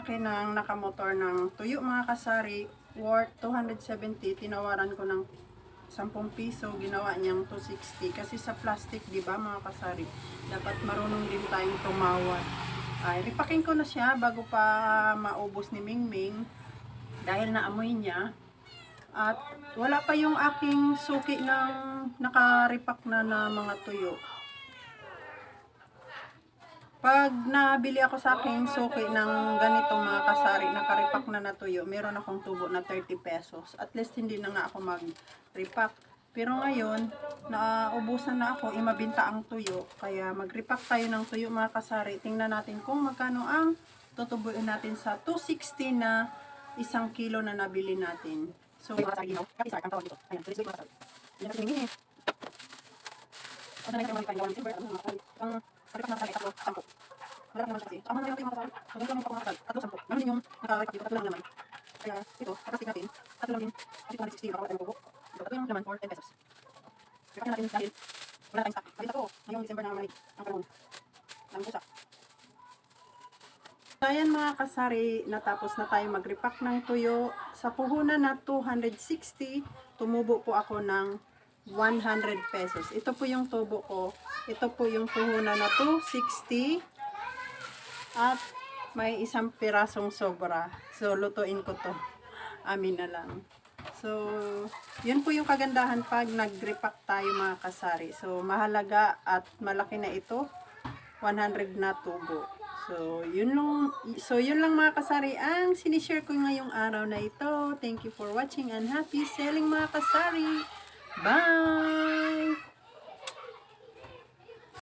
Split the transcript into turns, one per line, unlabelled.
akin ng nakamotor ng tuyo mga kasari, worth 270. Tinawaran ko ng 10 piso, ginawa niyang 260. Kasi sa plastic, di ba mga kasari, dapat marunong din tayong tumawad. Ay, ripakin ko na siya bago pa maubos ni Mingming dahil naamoy niya. At wala pa yung aking suki ng nakaripak na mga tuyo. Pag nabili ako sa aking suki ng ganitong mga kasari, nakaripak na tuyo, meron akong tubo na 30 pesos. At least hindi na nga ako mag-repack. Pero ngayon, naubusan na ako, imabinta ang tuyo. Kaya mag-repack tayo ng tuyo mga kasari. Tingnan natin kung magkano ang tutubuin natin sa 260 na 1 kilo na nabili natin. So, mga kasari, ginaw, kaki start ang tawag dito. Ayan, so let's wait mga kasari. Hindi natin hingin. At na lang kayo mga December, ang repack na kasari, 3, 10. Malaki naman siya kasi. Tama na yung mga kasal. Maganda lang yung pagkakasal. 3, 10. Naman din yung nakarepack dito. 3 lang naman. Kaya ito, kapastik natin. 3 lang din. Kasi 260 yung nakakuha tayo bubo. Ito, 3 yung laman for 10 pesos. Repack natin dahil wala tayong stock. Malita ko, ngayong December na manig ang panahon. Ang busa. So, ayan mga kasari, natapos na tayo mag-repack ng tuyo. Sa puhunan na 260, tumubo po ako ng 100 pesos. Ito po yung tubo ko. Ito po yung puhunan na 260. At may 1 pirasong sobra. So, lutuin ko to. Amin na lang. So, yun po yung kagandahan pag nag-repack tayo mga kasari. So, mahalaga at malaki na ito. 100 na tubo. So, yun lang mga kasari ang sinishare ko ngayong araw na ito. Thank you for watching and happy selling mga kasari. Bye!